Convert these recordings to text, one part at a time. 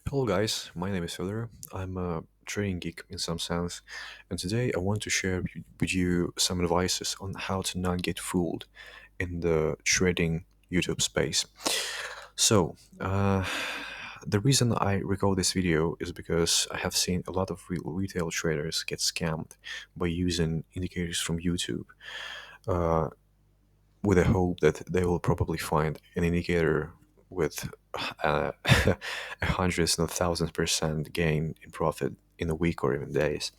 Hello guys, my name is Fyodor. I'm a trading geek in some sense, and today I want to share with you some advices on how to not get fooled in the trading YouTube space. So, the reason I record this video is because I have seen a lot of retail traders get scammed by using indicators from YouTube. Uh, with the hope that they will probably find an indicator with hundreds and thousands percent gain in profit in a week or even days.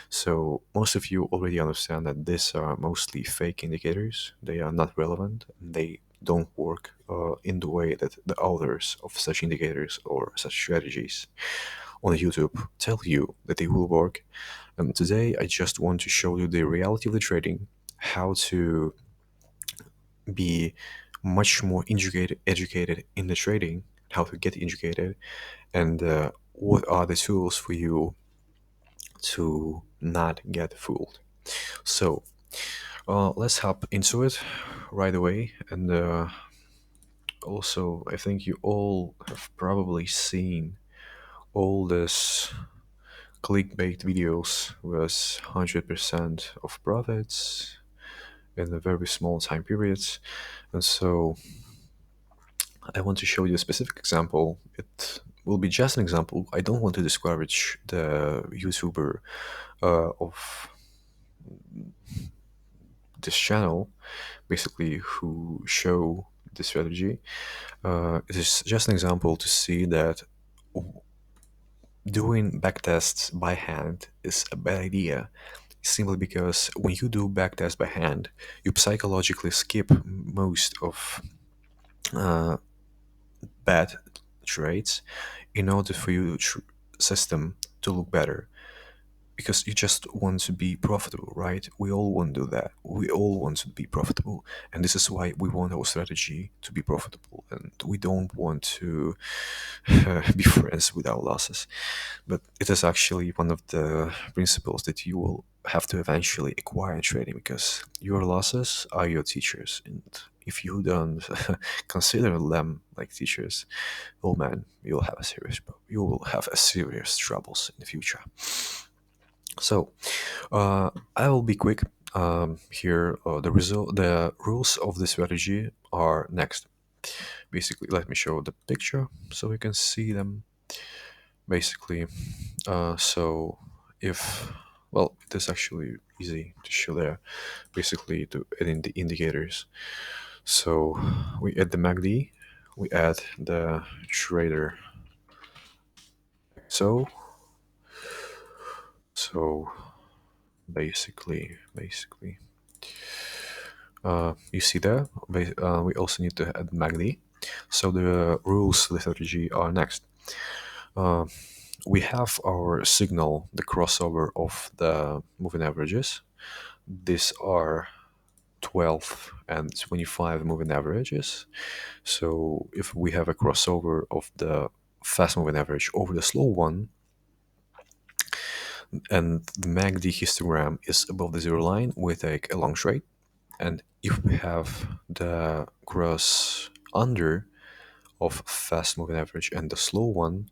So most of you already understand that these are mostly fake indicators. They are not relevant. And they don't work in the way that the authors of such indicators or such strategies on YouTube tell you that they will work. And today I just want to show you the reality of the trading, how to be much more educated in the trading, how to get educated, and what are the tools for you to not get fooled. So let's hop into it right away. And also, I think you all have probably seen all this clickbait videos with 100% of profits in a very small time periods. And so I want to show you a specific example. It will be just an example. I don't want to discourage the YouTuber of this channel, basically, who show the strategy. It is just an example to see that doing backtests by hand is a bad idea, simply because when you do backtests by hand, you psychologically skip most of bad trades in order for your system to look better, because you just want to be profitable, right? We all want to do that. We all want to be profitable, and this is why we want our strategy to be profitable, and we don't want to be friends with our losses. But it is actually one of the principles that you will have to eventually acquire in trading, because your losses are your teachers, and if you don't consider them like teachers, oh man, you will have a serious troubles in the future. So I will be quick here. The rules of the strategy are next. Basically, let me show the picture so you can see them. Basically, so if it is actually easy to show there. Basically, to add in the indicators. So we add the MACD, we add the trader. So basically, you see there, we also need to add MACD. So the rules of the strategy are next. Uh, we have our signal, the crossover of the moving averages. These are 12 and 25 moving averages. So if we have a crossover of the fast moving average over the slow one, and the MACD histogram is above the zero line, we take a long trade. And if we have the cross under of fast moving average and the slow one,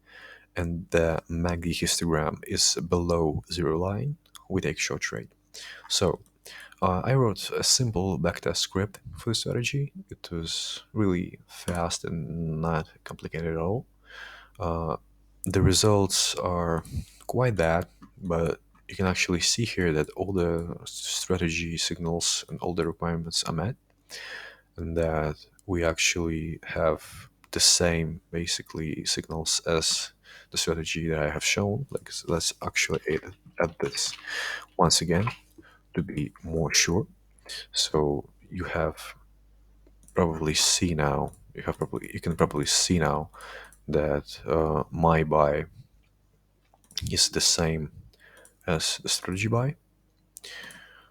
and the MACD histogram is below zero line, we take short trade. So I wrote a simple backtest script for the strategy. It was really fast and not complicated at all. The results are quite bad, but you can actually see here that all the strategy signals and all the requirements are met, and that we actually have the same basically signals as the strategy that I have shown. Like, so let's actually add this once again to be more sure. So you can probably see now that my buy is the same as the strategy buy.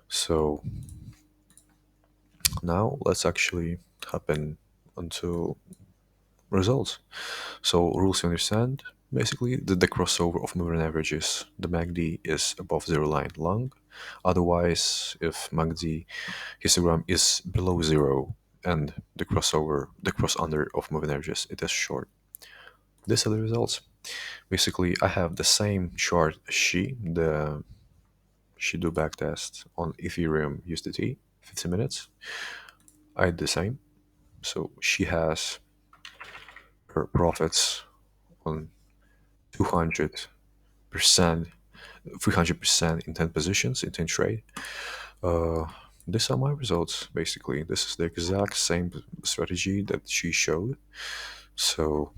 So now let's actually happen onto results. So rules you understand. Basically, the crossover of moving averages, the MACD is above zero line long. Otherwise, if MACD histogram is below zero and the cross under of moving averages, it is short. These are the results. Basically, I have the same chart as she do backtest on Ethereum USDT, 15 minutes. I did the same. So she has her profits on 200%, 300% in 10 positions, in 10 trade. Uh, these are my results, basically. This is the exact same strategy that she showed. So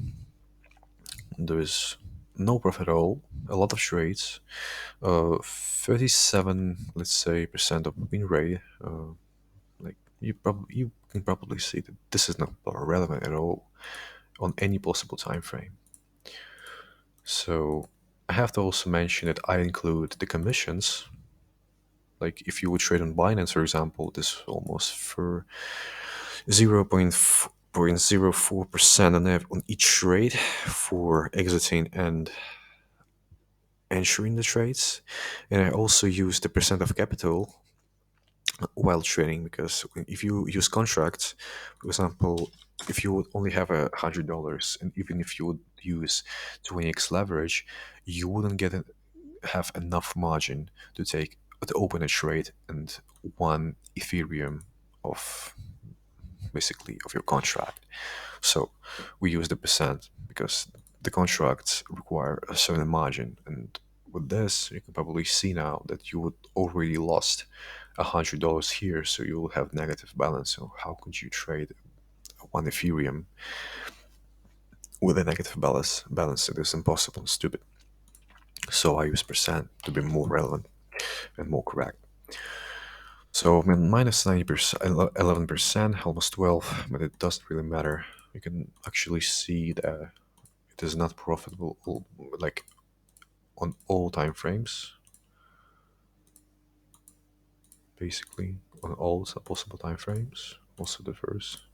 there is no profit at all, a lot of trades, 37, let's say, percent of win rate. Like you can probably see that this is not relevant at all on any possible time frame. So I have to also mention that I include the commissions. Like if you would trade on Binance, for example, this is almost for 0.04% on each trade for exiting and entering the trades. And I also use the percent of capital while trading, because if you use contracts, for example, if you would only have $100, and even if you would use 20x leverage, you wouldn't have enough margin to open a trade and 1 Ethereum of basically of your contract. So we use the percent because the contracts require a certain margin, and with this you can probably see now that you would already lost $100 here, so you will have negative balance. So how could you trade 1 Ethereum with a negative balance? It is impossible and stupid. So I use percent to be more relevant and more correct. So I mean, minus 90%, 11%, almost 12, but it doesn't really matter. You can actually see that it is not profitable, like on all time frames, basically on all possible time frames. Also the first,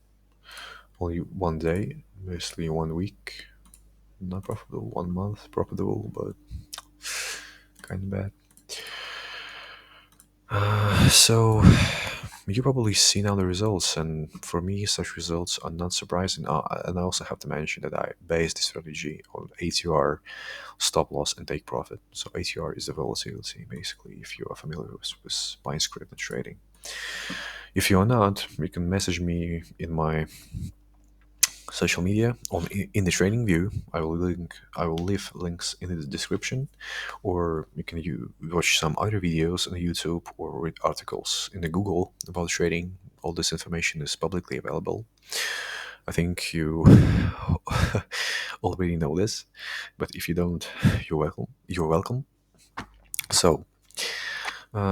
only 1 day, basically 1 week, not profitable. 1 month profitable, but kind of bad. So you probably see now the results, and for me, such results are not surprising. And I also have to mention that I base the strategy on ATR, stop loss, and take profit. So ATR is the volatility, basically, if you are familiar with buying script and trading. If you are not, you can message me in my social media in the training view. I will leave links in the description, or you can watch some other videos on YouTube or read articles in the Google about trading. All this information is publicly available. I think you already know this, but if you don't, you're welcome. You're welcome. So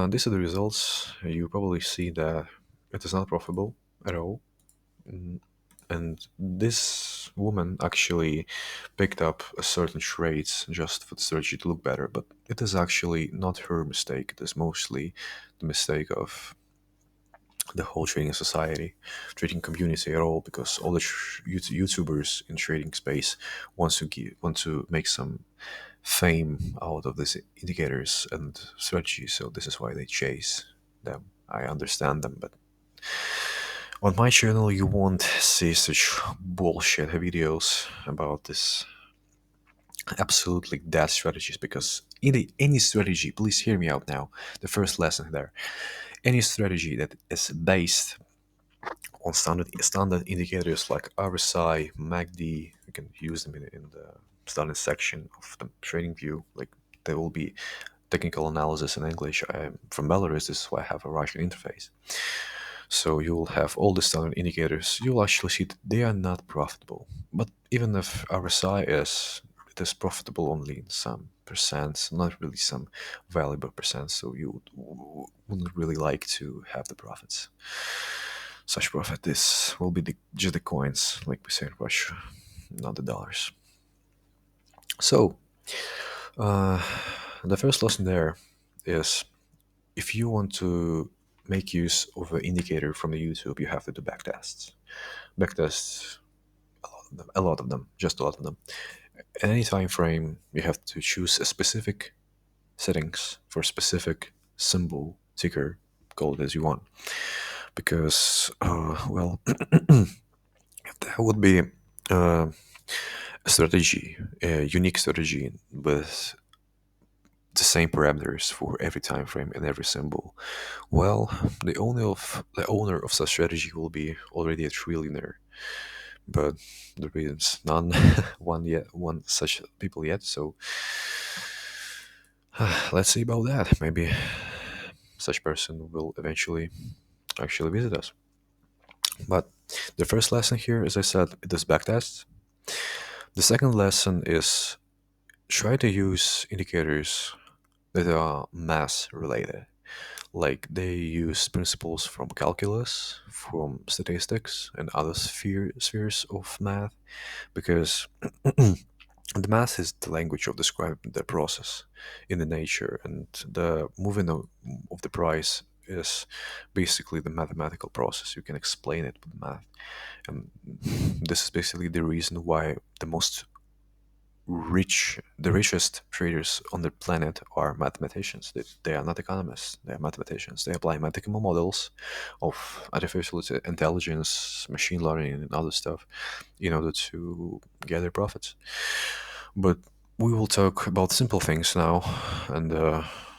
these are the results. You probably see that it is not profitable at all. Mm, And this woman actually picked up a certain traits just for the strategy to look better, but it is actually not her mistake. It is mostly the mistake of the whole trading society, trading community at all, because all the YouTubers in trading space want to make some fame out of these indicators and strategies. So this is why they chase them. I understand them, but on my channel, you won't see such bullshit videos about this absolutely dead strategies, because any strategy, please hear me out now, the first lesson there, any strategy that is based on standard indicators like RSI, MACD, you can use them in the standard section of the trading view. Like there will be technical analysis in English. I'm from Belarus, this is why I have a Russian interface. So you'll have all the standard indicators. You'll actually see that they are not profitable. But even if RSI it is profitable only in some percents, not really some valuable percents. So you wouldn't really like to have the profits. Such profit this will be just the coins, like we say in Russia, not the dollars. So uh, the first lesson there is, if you want to make use of an indicator from the YouTube, you have to do backtests. Backtests, a lot of them, just a lot of them. At any time frame, you have to choose a specific settings for a specific symbol, ticker, call it as you want. Because, well, if there would be uh, strategy, a unique strategy with the same parameters for every time frame and every symbol, well, the owner of such strategy will be already a trillionaire. But there is none one such people yet. So let's see about that. Maybe such person will eventually actually visit us. But the first lesson here, as I said, it is backtest. The second lesson is try to use indicators that are mass related. Like they use principles from calculus, from statistics, and other spheres of math, because the math is the language of describing the process in the nature, and the moving of the price is basically the mathematical process. You can explain it with math, and this is basically the reason why the richest traders on the planet are mathematicians. They are not economists, they are mathematicians. They apply mathematical models of artificial intelligence, machine learning, and other stuff in order to gather profits. But we will talk about simple things now, and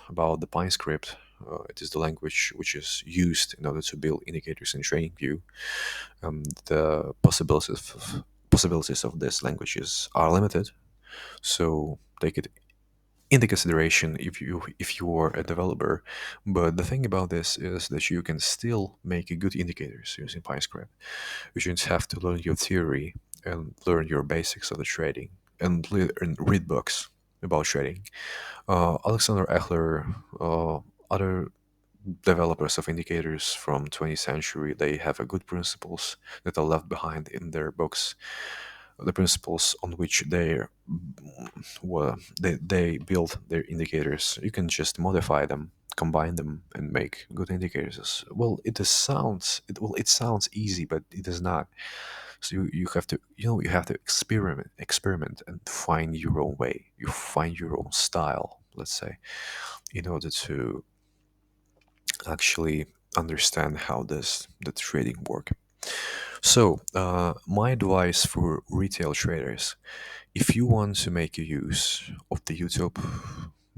about the Pine script. It is the language which is used in order to build indicators in TradingView. The possibilities of this languages are limited, so take it into consideration if you are a developer. But the thing about this is that you can still make good indicators using PyScript. You just have to learn your theory and learn your basics of the trading, and read books about trading. Alexander Echler, other developers of indicators from 20th century, they have a good principles that are left behind in their books, the principles on which they build their indicators. You can just modify them, combine them, and make good indicators. Well, it sounds easy, but it is not. So you have to experiment and find your own way. You find your own style, let's say, in order to actually understand how does the trading work. So, my advice for retail traders: if you want to make use of the YouTube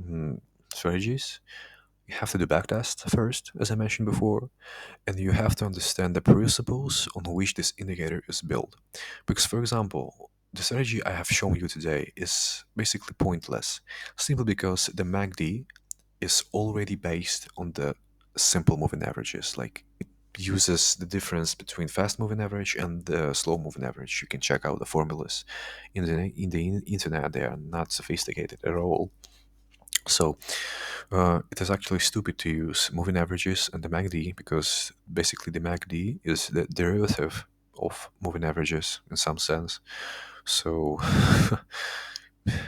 mm, strategies, you have to do backtest first, as I mentioned before, and you have to understand the principles on which this indicator is built. Because, for example, the strategy I have shown you today is basically pointless, simply because the MACD is already based on the simple moving averages. Like it uses the difference between fast moving average and the slow moving average. You can check out the formulas in the internet. They are not sophisticated at all. So it is actually stupid to use moving averages and the MACD, because basically the MACD is the derivative of moving averages in some sense. So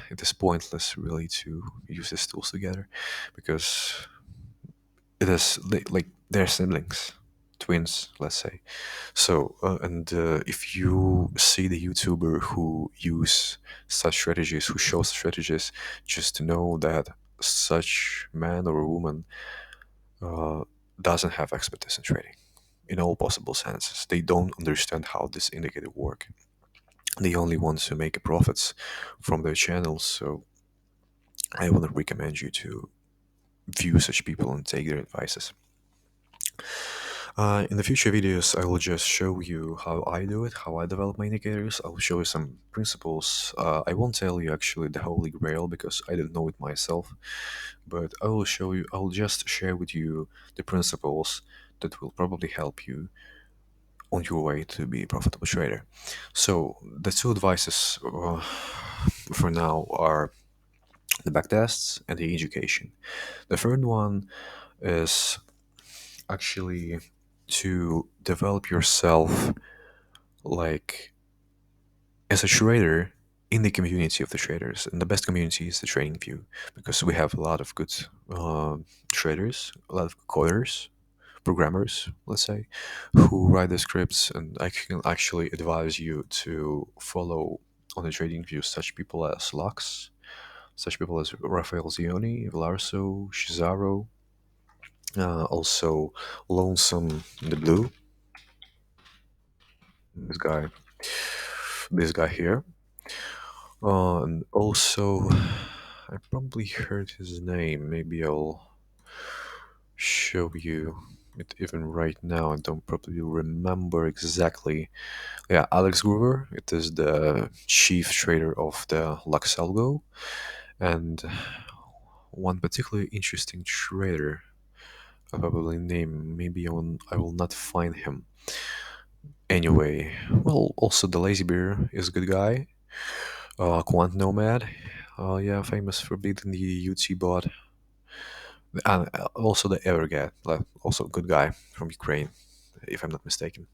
it is pointless really to use these tools together, because it is like they're siblings, twins, let's say. So and if you see the YouTuber who use such strategies, who shows strategies, just to know that such man or woman uh, doesn't have expertise in trading in all possible senses. They don't understand how this indicator work. They only want to make profits from their channels. So I would recommend you to view such people and take their advices. In the future videos, I will just show you how I do it, how I develop my indicators. I'll show you some principles. I won't tell you actually the holy grail, because I don't know it myself, but I'll just share with you the principles that will probably help you on your way to be a profitable trader. So the two advices for now are the backtests and the education. The third one is actually to develop yourself, like, as a trader in the community of the traders. And the best community is the trading view, because we have a lot of good traders, a lot of coders, programmers, let's say, who write the scripts, and I can actually advise you to follow on the trading view such people as Lux, such people as Rafael Zioni, Velarso, Shizaro, also Lonesome in the Blue, this guy, this guy here. And also, I probably heard his name. Maybe I'll show you it even right now. I don't probably remember exactly. Yeah, Alex Gruber. It is the chief trader of the Lux Algo, and one particularly interesting trader. I probably name. Maybe I will not find him. Anyway, well, also the Lazy Bear is a good guy. Quant Nomad. Yeah, famous for beating the UT bot. And also the Evergat, like, also a good guy from Ukraine, if I'm not mistaken.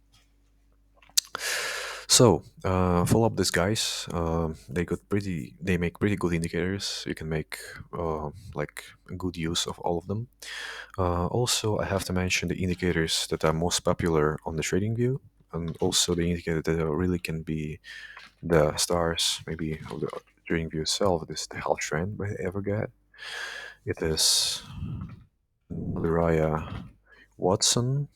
So follow up these guys. They make pretty good indicators. You can make like good use of all of them. Also, I have to mention the indicators that are most popular on the trading view, and also the indicator that really can be the stars, maybe of the trading view itself. This is the health trend by Evergat. It is Uriah Watson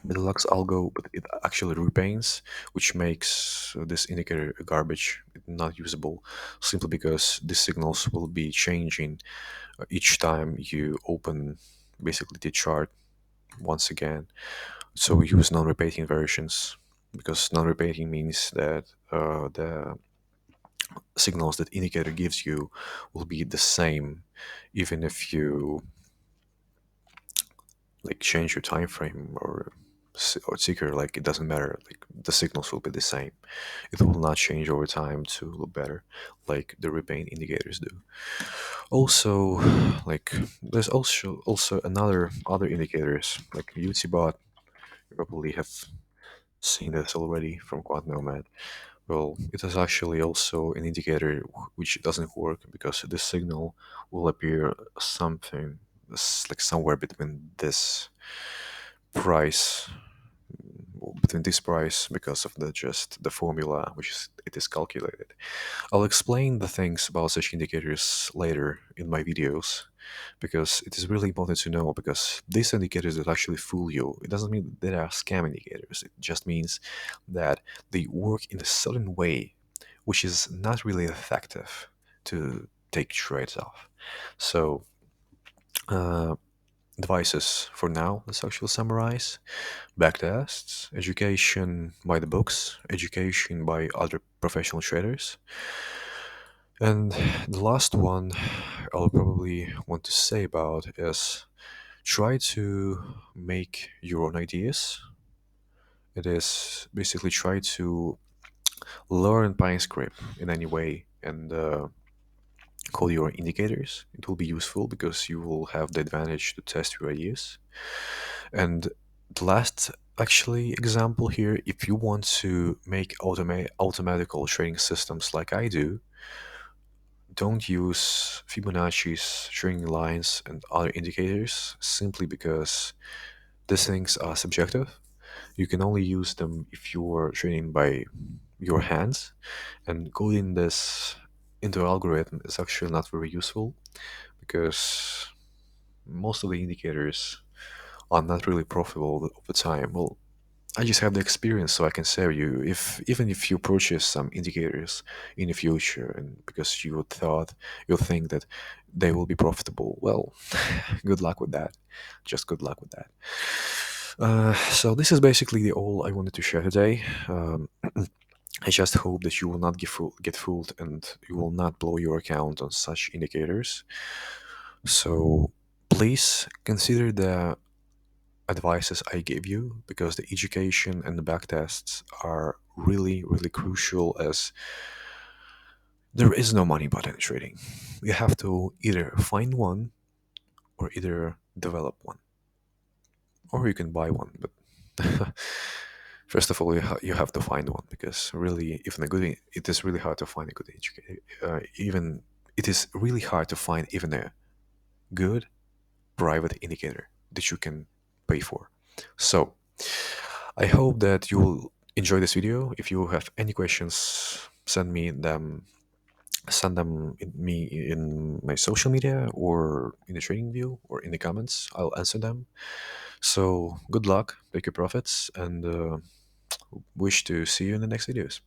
deluxe algo, but it actually repaints, which makes this indicator garbage, not usable, simply because the signals will be changing each time you open basically the chart once again. So we use non-repeating versions because non-repeating means that the signals that indicator gives you will be the same even if you like change your time frame or ticker. Like it doesn't matter, like the signals will be the same. It will not change over time to look better like the repaint indicators do. Also, like there's also another other indicators like UTBot. You probably have seen this already from Quant Nomad. Well, it is actually also an indicator which doesn't work because the signal will appear something like somewhere price between this price because of the just the formula which is it is calculated. I'll explain the things about such indicators later in my videos because it is really important to know because these indicators that actually fool you, it doesn't mean that they are scam indicators. It just means that they work in a certain way which is not really effective to take trades off. So uh, devices for now, let's actually summarize. Backtests, education by the books, education by other professional traders. And the last one I'll probably want to say about is try to make your own ideas. It is basically try to learn Pine script in any way and call your indicators. It will be useful because you will have the advantage to test your ideas. And the last actually example here, if you want to make automatical trading systems like I do, don't use Fibonacci's trading lines and other indicators simply because these things are subjective. You can only use them if you're trading by your hands, and coding this into an algorithm is actually not very useful because most of the indicators are not really profitable over time. Well, I just have the experience, so I can say you if even if you purchase some indicators in the future, and because you think that they will be profitable, well, good luck with that. Just good luck with that. So this is basically all I wanted to share today. I just hope that you will not get fooled and you will not blow your account on such indicators. So please consider the advices I gave you because the education and the backtests are really, really crucial as there is no money button in trading. You have to either find one or either develop one, or you can buy one. But first of all, you have to find one because really, even a good, it is really hard to find a good educator. Even it is really hard to find even a good private indicator that you can pay for. So I hope that you will enjoy this video. If you have any questions, send them in my social media or in the trading view or in the comments. I'll answer them. So good luck, take your profits, and wish to see you in the next videos.